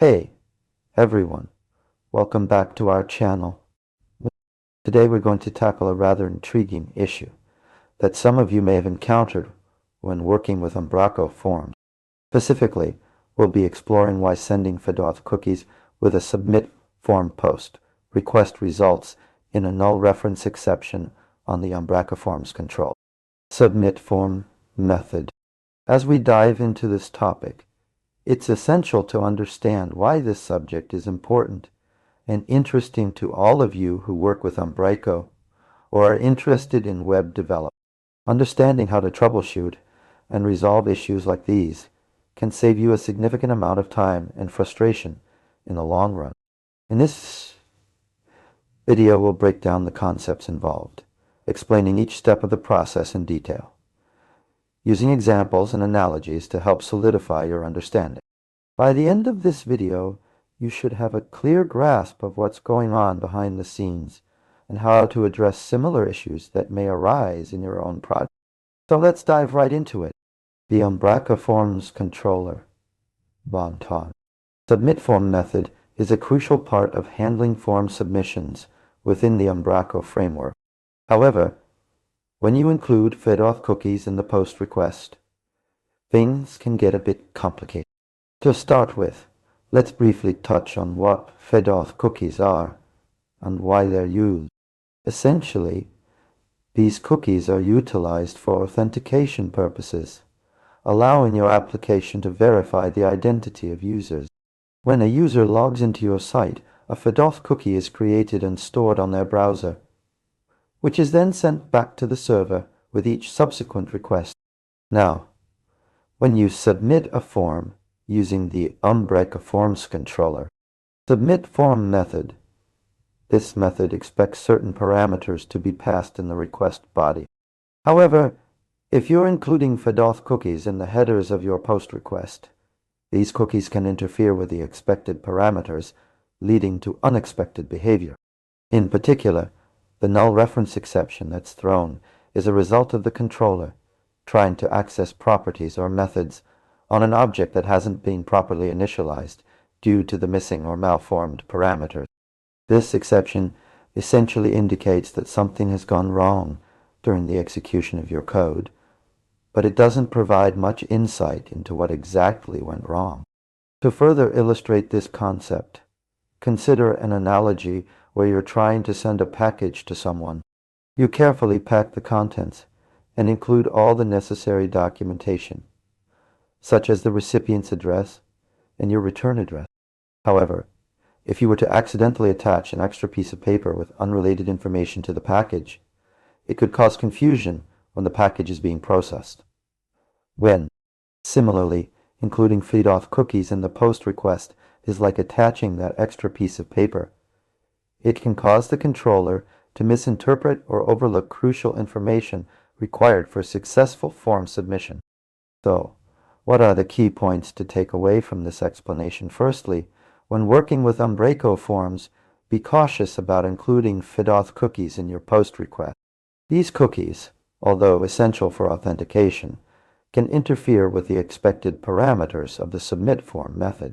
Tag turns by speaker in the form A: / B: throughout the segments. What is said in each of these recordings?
A: Hey, everyone. Welcome back to our channel. Today we're going to tackle a rather intriguing issue that some of you may have encountered when working with Umbraco forms. Specifically, we'll be exploring why sending FedAuth cookies with a submit form post request results in a null reference exception on the Umbraco Forms control. Submit form method. As we dive into this topic, it's essential to understand why this subject is important and interesting to all of you who work with Umbraco or are interested in web development. Understanding how to troubleshoot and resolve issues like these can save you a significant amount of time and frustration in the long run. In this video, we'll break down the concepts involved, explaining each step of the process in detail, using examples and analogies to help solidify your understanding. By the end of this video, you should have a clear grasp of what's going on behind the scenes and how to address similar issues that may arise in your own project. So let's dive right into it. The UmbracoFormsController. Bon ton. Submit form method is a crucial part of handling form submissions within the Umbraco framework. However, when you include FedAuth cookies in the post request, things can get a bit complicated. To start with, let's briefly touch on what FedAuth cookies are and why they're used. Essentially, these cookies are utilized for authentication purposes, allowing your application to verify the identity of users. When a user logs into your site, a FedAuth cookie is created and stored on their browser, which is then sent back to the server with each subsequent request. Now, when you submit a form using the UmbracoFormsController submit form method, this method expects certain parameters to be passed in the request body. However, if you're including FedAuth cookies in the headers of your post request, these cookies can interfere with the expected parameters, leading to unexpected behavior. In particular, the null reference exception that's thrown is a result of the controller trying to access properties or methods on an object that hasn't been properly initialized due to the missing or malformed parameters. This exception essentially indicates that something has gone wrong during the execution of your code, but it doesn't provide much insight into what exactly went wrong. To further illustrate this concept, consider an analogy where you're trying to send a package to someone. You carefully pack the contents and include all the necessary documentation, such as the recipient's address and your return address. However, if you were to accidentally attach an extra piece of paper with unrelated information to the package, it could cause confusion when the package is being processed. Similarly, including FedAuth cookies in the post request is like attaching that extra piece of paper. It can cause the controller to misinterpret or overlook crucial information required for successful form submission. So, what are the key points to take away from this explanation? Firstly, when working with Umbraco forms, be cautious about including FedAuth cookies in your post request. These cookies, although essential for authentication, can interfere with the expected parameters of the submit form method.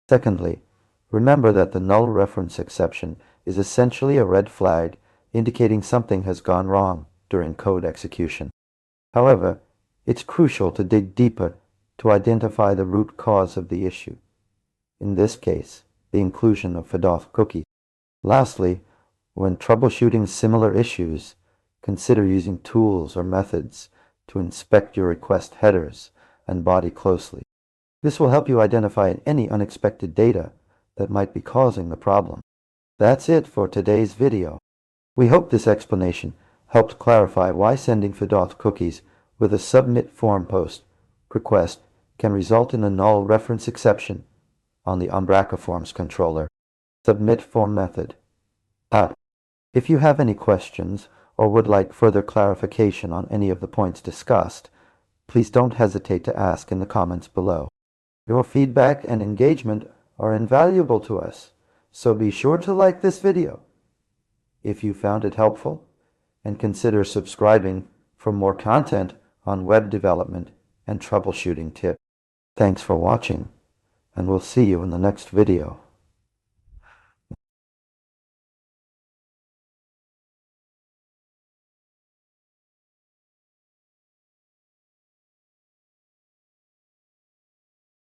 A: Secondly, remember that the null reference exception is essentially a red flag indicating something has gone wrong during code execution. However, it's crucial to dig deeper to identify the root cause of the issue. In this case, the inclusion of FedAuth cookies. Lastly, when troubleshooting similar issues, consider using tools or methods to inspect your request headers and body closely. This will help you identify any unexpected data that might be causing the problem. That's it for today's video. We hope this explanation helped clarify why sending FedAuth cookies with a submit form post request can result in a null reference exception on the Umbraco Forms controller submit form method. If you have any questions or would like further clarification on any of the points discussed, please don't hesitate to ask in the comments below. Your feedback and engagement are invaluable to us, so be sure to like this video if you found it helpful, and consider subscribing for more content on web development and troubleshooting tips. Thanks for watching, and we'll see you in the next video.